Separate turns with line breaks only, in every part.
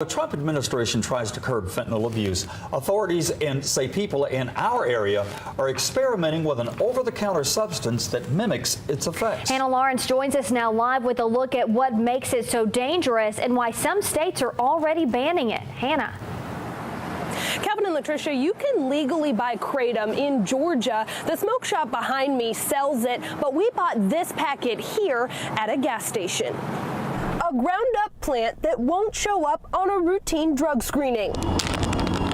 The Trump administration tries to curb fentanyl abuse. Authorities say people in our area are experimenting with an over-the-counter substance that mimics its effects.
Hannah Lawrence joins us now live with a look at what makes it so dangerous and why some states are already banning it. Hannah.
Kevin and Latricia, you can legally buy Kratom in Georgia. The smoke shop behind me sells it, but we bought this packet here at a gas station. A ground-up plant that won't show up on a routine drug screening.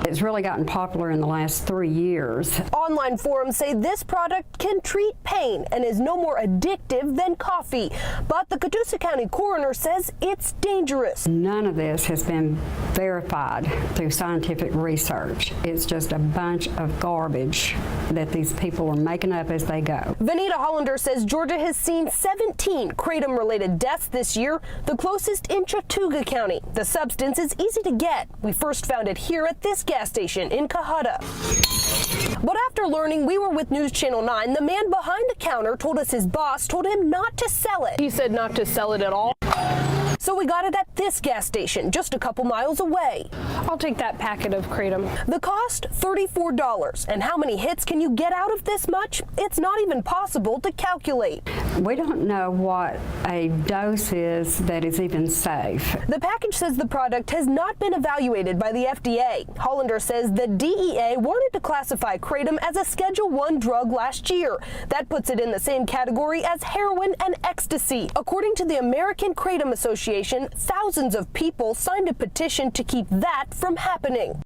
It's really gotten popular in the last 3 years.
Online forums say this product can treat pain and is no more addictive than coffee. But the Catoosa County coroner says it's dangerous.
None of this has been verified through scientific research. It's just a bunch of garbage that these people are making up as they go.
Vanita Hollander says Georgia has seen 17 Kratom-related deaths this year, the closest in Chattooga County. The substance is easy to get. We first found it here at this gas station in Cahata. But after learning we were with News Channel 9, the man behind the counter told us his boss told him not to sell it. He said not to sell it at all. So we got it at this gas station, just a couple miles away. I'll take that packet of Kratom. The cost, $34. And how many hits can you get out of this much? It's not even possible to calculate.
We don't know what a dose is that is even safe.
The package says the product has not been evaluated by the FDA. Hollander says the DEA wanted to classify Kratom as a Schedule I drug last year. That puts it in the same category as heroin and ecstasy. According to the American Kratom Association, thousands of people signed a petition to keep that from happening.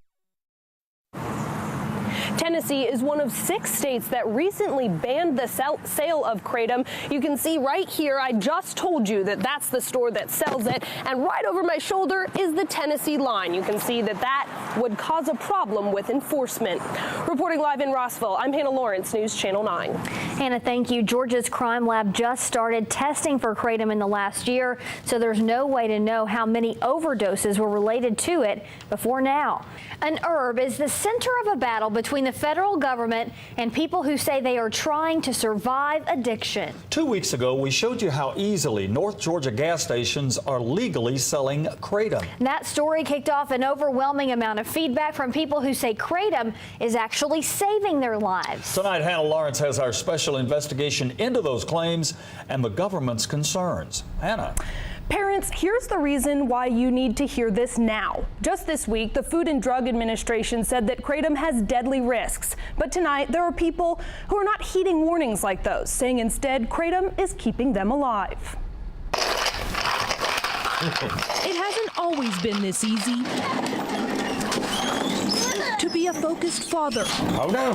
Tennessee is one of 6 states that recently banned the sale of Kratom. You can see right here, I just told you that that's the store that sells it, and right over my shoulder is the Tennessee line. You can see that that would cause a problem with enforcement. Reporting live in Rossville, I'm Hannah Lawrence, News Channel 9.
Hannah, thank you. Georgia's crime lab just started testing for Kratom in the last year, so there's no way to know how many overdoses were related to it before now. An herb is the center of a battle between the federal government and people who say they are trying to survive addiction.
2 weeks ago, we showed you how easily North Georgia gas stations are legally selling Kratom.
That story kicked off an overwhelming amount of feedback from people who say Kratom is actually saving their lives.
Tonight, Hannah Lawrence has our special investigation into those claims and the government's concerns. Hannah.
Parents, here's the reason why you need to hear this now. Just this week, the Food and Drug Administration said that Kratom has deadly risks. But tonight, there are people who are not heeding warnings like those, saying instead Kratom is keeping them alive.
It hasn't always been this easy to be a focused father.
Hold on.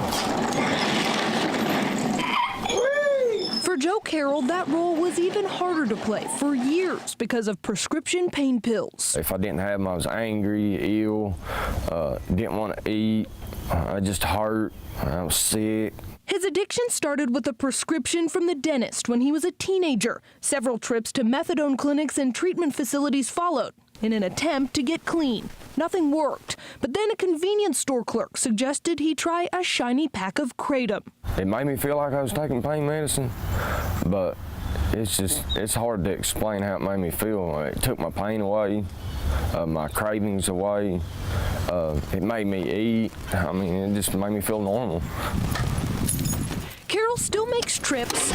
For Joe Carroll, that role was even harder to play for years because of prescription pain pills.
If I didn't have them, I was angry, ill, didn't want to eat, I just hurt, I was sick.
His addiction started with a prescription from the dentist when he was a teenager. Several trips to methadone clinics and treatment facilities followed in an attempt to get clean. Nothing worked, but then a convenience store clerk suggested he try a shiny pack of Kratom.
It made me feel like I was taking pain medicine, but it's hard to explain how it made me feel. It took my pain away, my cravings away. It made me eat. I mean, it just made me feel normal.
Carroll still makes trips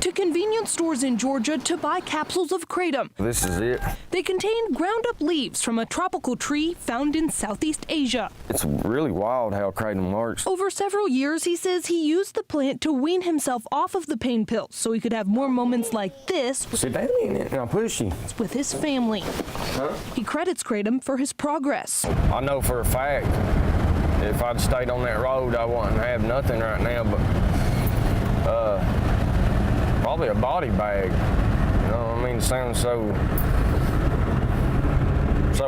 to convenience stores in Georgia to buy capsules of Kratom.
This is it.
They contain ground-up leaves from a tropical tree found in Southeast Asia.
It's really wild how Kratom works.
Over several years, he says he used the plant to wean himself off of the pain pills so he could have more moments like this
Sit down in it, now push you.
with his family. He credits Kratom for his progress.
I know for a fact, if I'd stayed on that road, I wouldn't have nothing right now, but probably a body bag. You know what I mean? It sounds so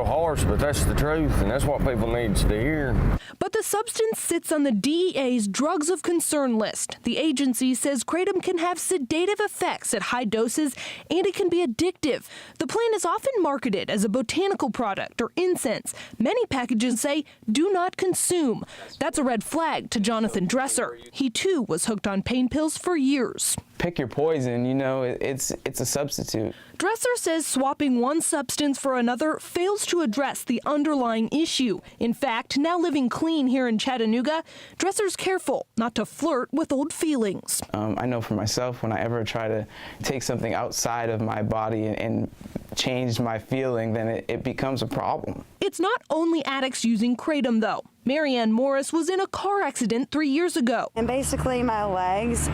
harsh, but that's the truth, and that's what people need to hear.
But the substance sits on the DEA's drugs of concern list. The agency says Kratom can have sedative effects at high doses, and it can be addictive. The plant is often marketed as a botanical product or incense. Many packages say, do not consume. That's a red flag to Jonathan Dresser. He too was hooked on pain pills for years.
pick your poison, you know, it's a substitute.
Dresser says swapping one substance for another fails to address the underlying issue. In fact, now living clean here in Chattanooga, Dresser's careful not to flirt with old feelings.
I know for myself, when I ever try to take something outside of my body and change my feeling, then it becomes a problem.
It's not only addicts using Kratom, though. Marianne Morris was in a car accident 3 years ago.
And basically my legs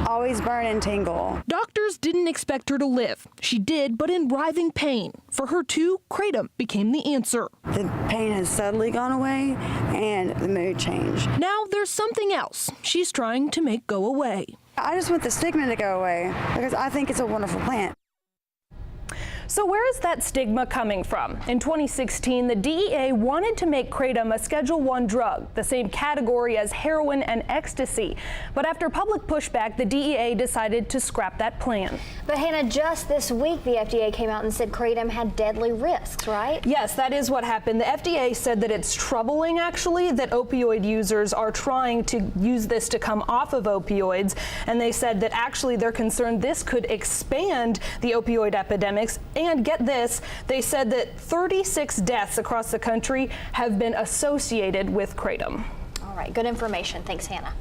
always burn and tingle.
Doctors didn't expect her to live. She did, but in writhing pain. For her too, Kratom became the answer.
The pain has suddenly gone away and the mood changed.
Now there's something else she's trying to make go away.
I just want the stigma to go away because I think it's a wonderful plant.
So where is that stigma coming from? In 2016, the DEA wanted to make Kratom a Schedule I drug, the same category as heroin and ecstasy. But after public pushback, the DEA decided to scrap that plan.
But Hannah, just this week, the FDA came out and said Kratom had deadly risks, right?
Yes, that is what happened. The FDA said that it's troubling, actually, that opioid users are trying to use this to come off of opioids. And they said that actually they're concerned this could expand the opioid epidemics. And get this, they said that 36 deaths across the country have been associated with Kratom.
All right, good information. Thanks, Hannah.